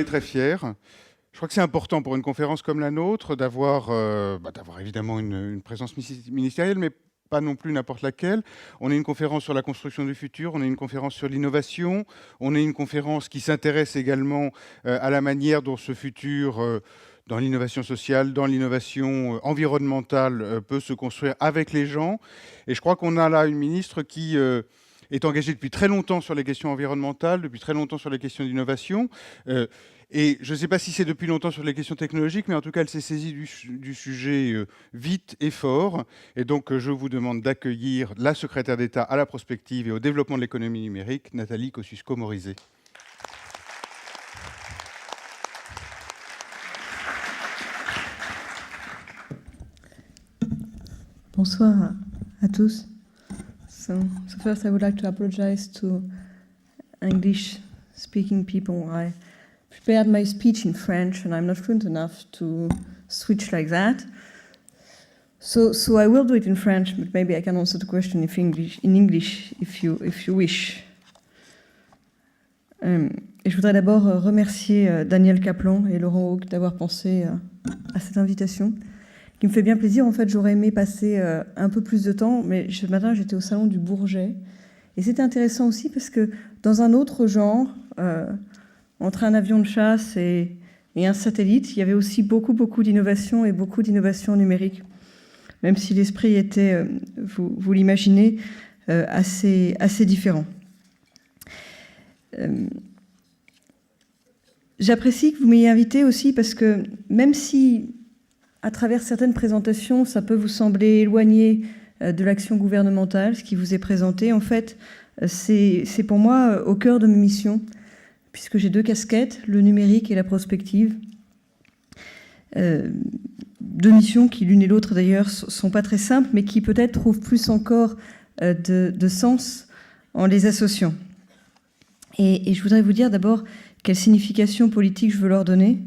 est très fier. Je crois que c'est important pour une conférence comme la nôtre d'avoir évidemment une présence ministérielle, mais pas non plus n'importe laquelle. On est une conférence sur la construction du futur, on est une conférence sur l'innovation, on est une conférence qui s'intéresse également à la manière dont ce futur, dans l'innovation sociale, dans l'innovation environnementale, peut se construire avec les gens. Et je crois qu'on a là une ministre qui est engagée depuis très longtemps sur les questions environnementales, depuis très longtemps sur les questions d'innovation. Et je ne sais pas si c'est depuis longtemps sur les questions technologiques, mais en tout cas, elle s'est saisie du sujet vite et fort. Et donc, je vous demande d'accueillir la secrétaire d'État à la prospective et au développement de l'économie numérique, Nathalie Kosciusko-Morizet. Bonsoir à tous. So first, I would like to apologize to English-speaking people. I prepared my speech in French, and I'm not fluent enough to switch like that. So I will do it in French, but maybe I can answer the question in English if you wish. Et je voudrais d'abord remercier Daniel Kaplan et Laurent Hauck d'avoir pensé à cette invitation, qui me fait bien plaisir. En fait, j'aurais aimé passer un peu plus de temps, mais ce matin, j'étais au Salon du Bourget. Et c'était intéressant aussi parce que dans un autre genre, entre un avion de chasse et un satellite, il y avait aussi beaucoup d'innovation et beaucoup d'innovation numérique, même si l'esprit était, vous l'imaginez, assez différent. J'apprécie que vous m'ayez invité aussi parce que même si, à travers certaines présentations, ça peut vous sembler éloigné de l'action gouvernementale, ce qui vous est présenté, en fait, c'est pour moi au cœur de mes missions, puisque j'ai deux casquettes, le numérique et la prospective. Deux missions qui, l'une et l'autre d'ailleurs, sont pas très simples, mais qui peut-être trouvent plus encore de sens en les associant. Et je voudrais vous dire d'abord quelle signification politique je veux leur donner.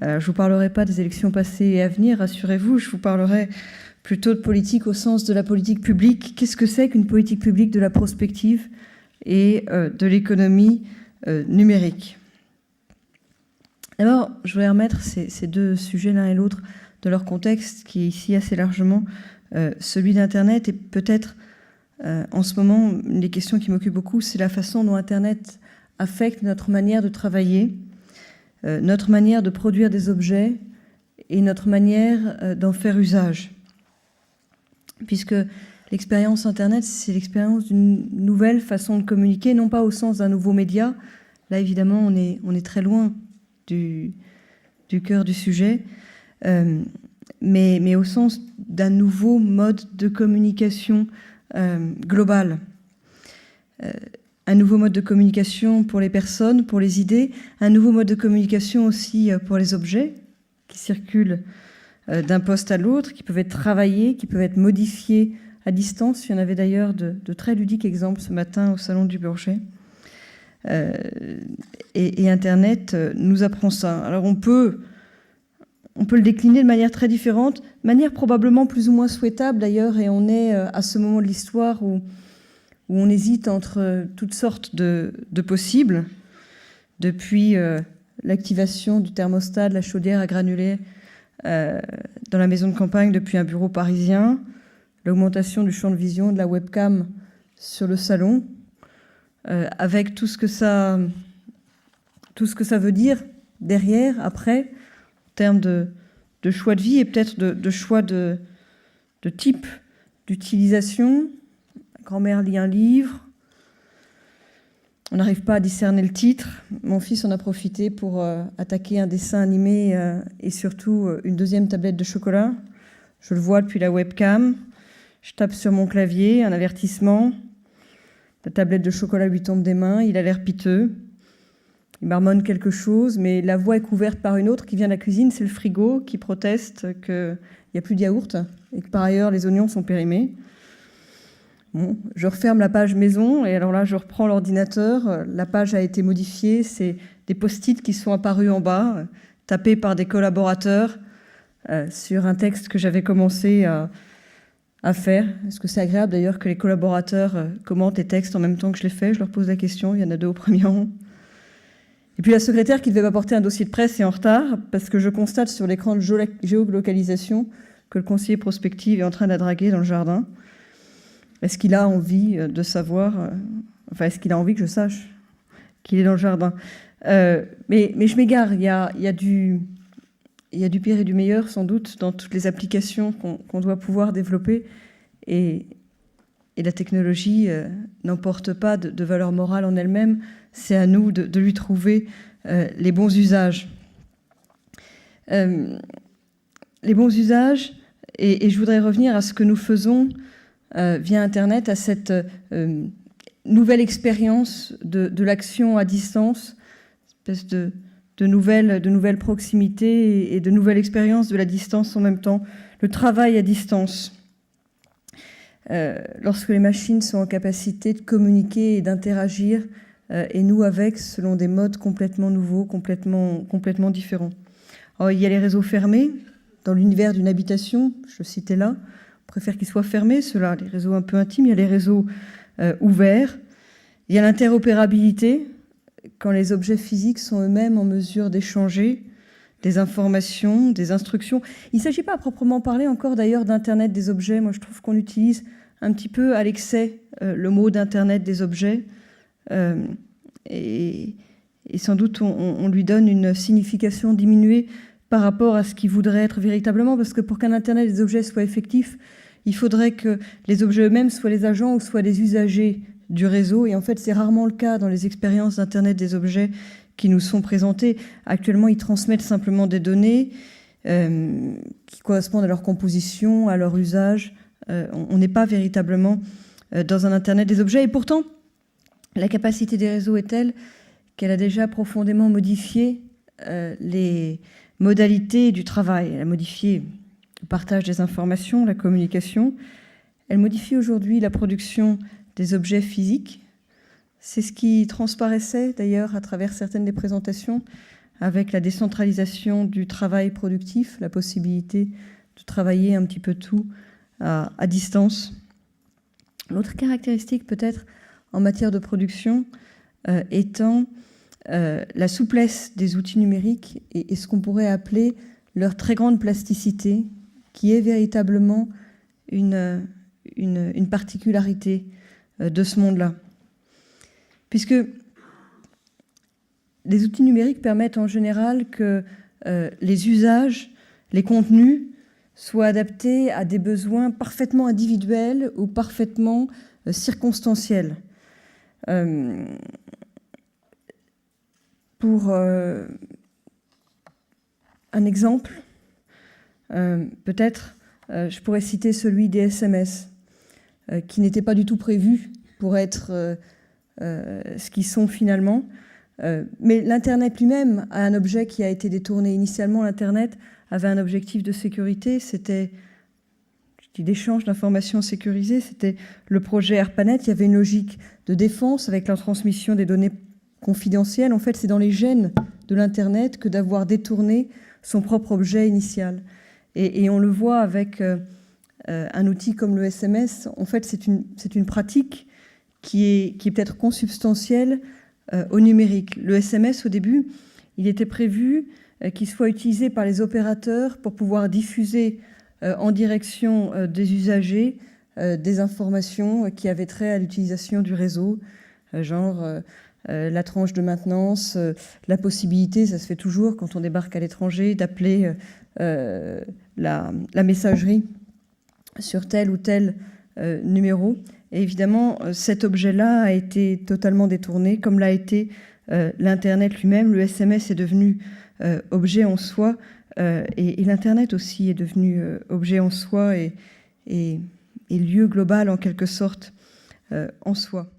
Je ne vous parlerai pas des élections passées et à venir, rassurez-vous, je vous parlerai plutôt de politique au sens de la politique publique. Qu'est-ce que c'est qu'une politique publique de la prospective et de l'économie numérique? Alors, je voudrais remettre ces deux sujets l'un et l'autre de leur contexte, qui est ici assez largement celui d'Internet. Et peut-être, en ce moment, une des questions qui m'occupe beaucoup, c'est la façon dont Internet affecte notre manière de travailler, notre manière de produire des objets et notre manière d'en faire usage. Puisque l'expérience Internet, c'est l'expérience d'une nouvelle façon de communiquer, non pas au sens d'un nouveau média. Là, évidemment, on est très loin du cœur du sujet, mais au sens d'un nouveau mode de communication global. Un nouveau mode de communication pour les personnes, pour les idées, un nouveau mode de communication aussi pour les objets qui circulent d'un poste à l'autre, qui peuvent être travaillés, qui peuvent être modifiés à distance. Il y en avait d'ailleurs de très ludiques exemples ce matin au Salon du Bourget. Et Internet nous apprend ça. Alors on peut le décliner de manière très différente, manière probablement plus ou moins souhaitable d'ailleurs, et on est à ce moment de l'histoire où on hésite entre toutes sortes de possibles, depuis l'activation du thermostat de la chaudière à granulés dans la maison de campagne depuis un bureau parisien, l'augmentation du champ de vision de la webcam sur le salon, avec tout ce que ça veut dire derrière, après, en termes de choix de vie et peut-être de choix de type d'utilisation. Grand-mère lit un livre, on n'arrive pas à discerner le titre. Mon fils en a profité pour attaquer un dessin animé et surtout une deuxième tablette de chocolat. Je le vois depuis la webcam. Je tape sur mon clavier, un avertissement. La tablette de chocolat lui tombe des mains, il a l'air piteux. Il marmonne quelque chose, mais la voix est couverte par une autre qui vient de la cuisine, c'est le frigo qui proteste qu'il n'y a plus de yaourt et que par ailleurs les oignons sont périmés. Bon, je referme la page maison et alors là je reprends l'ordinateur. La page a été modifiée, c'est des post-it qui sont apparus en bas, tapés par des collaborateurs sur un texte que j'avais commencé à faire. Est-ce que c'est agréable d'ailleurs que les collaborateurs commentent les textes en même temps que je les fais? Je leur pose la question, il y en a deux au premier rang. Et puis la secrétaire qui devait m'apporter un dossier de presse est en retard parce que je constate sur l'écran de géolocalisation que le conseiller prospective est en train de la draguer dans le jardin. Est-ce qu'il a envie de savoir, est-ce qu'il a envie que je sache qu'il est dans le jardin? Mais je m'égare, il y a du pire et du meilleur sans doute dans toutes les applications qu'on doit pouvoir développer. Et la technologie n'emporte pas de valeur morale en elle-même. C'est à nous de lui trouver les bons usages. Les bons usages, et je voudrais revenir à ce que nous faisons via Internet, à cette nouvelle expérience de l'action à distance, espèce de nouvelles proximités et de nouvelles expériences de la distance en même temps. Le travail à distance. Lorsque les machines sont en capacité de communiquer et d'interagir, et nous avec, selon des modes complètement nouveaux, complètement différents. Alors, il y a les réseaux fermés, dans l'univers d'une habitation, je citais là, on préfère qu'ils soient fermés, ceux-là, les réseaux un peu intimes, il y a les réseaux ouverts, il y a l'interopérabilité, quand les objets physiques sont eux-mêmes en mesure d'échanger des informations, des instructions. Il ne s'agit pas à proprement parler encore d'ailleurs d'Internet des objets. Moi, je trouve qu'on utilise un petit peu à l'excès le mot d'Internet des objets. Et sans doute, on lui donne une signification diminuée par rapport à ce qu'il voudrait être véritablement, parce que pour qu'un Internet des objets soit effectif, il faudrait que les objets eux-mêmes soient les agents ou soient les usagers du réseau. Et en fait, c'est rarement le cas dans les expériences d'Internet des objets qui nous sont présentés. Actuellement, ils transmettent simplement des données qui correspondent à leur composition, à leur usage. On n'est pas véritablement dans un Internet des objets. Et pourtant, la capacité des réseaux est telle qu'elle a déjà profondément modifié les modalités du travail. Elle a modifié le partage des informations, la communication. Elle modifie aujourd'hui la production des objets physiques. C'est ce qui transparaissait d'ailleurs à travers certaines des présentations avec la décentralisation du travail productif, la possibilité de travailler un petit peu tout à distance. L'autre caractéristique peut-être en matière de production étant la souplesse des outils numériques et ce qu'on pourrait appeler leur très grande plasticité, qui est véritablement une particularité de ce monde-là. Puisque les outils numériques permettent en général que les usages, les contenus soient adaptés à des besoins parfaitement individuels ou parfaitement circonstanciels. Pour un exemple, peut-être, je pourrais citer celui des SMS, qui n'étaient pas du tout prévus pour être ce qu'ils sont finalement. Mais l'Internet lui-même a un objet qui a été détourné. Initialement, l'Internet avait un objectif de sécurité, c'était d'échange d'informations sécurisées, c'était le projet ARPANET. Il y avait une logique de défense avec la transmission des données confidentielles. En fait, c'est dans les gènes de l'Internet que d'avoir détourné son propre objet initial. Et on le voit avec un outil comme le SMS. En fait, c'est une pratique qui est peut-être consubstantielle au numérique. Le SMS, au début, il était prévu qu'il soit utilisé par les opérateurs pour pouvoir diffuser en direction des usagers des informations qui avaient trait à l'utilisation du réseau, genre la tranche de maintenance, la possibilité, ça se fait toujours quand on débarque à l'étranger, d'appeler la messagerie sur tel ou tel numéro. Et évidemment, cet objet-là a été totalement détourné, comme l'a été l'Internet lui-même. Le SMS est devenu objet en soi, et l'Internet aussi est devenu objet en soi et lieu global en quelque sorte en soi.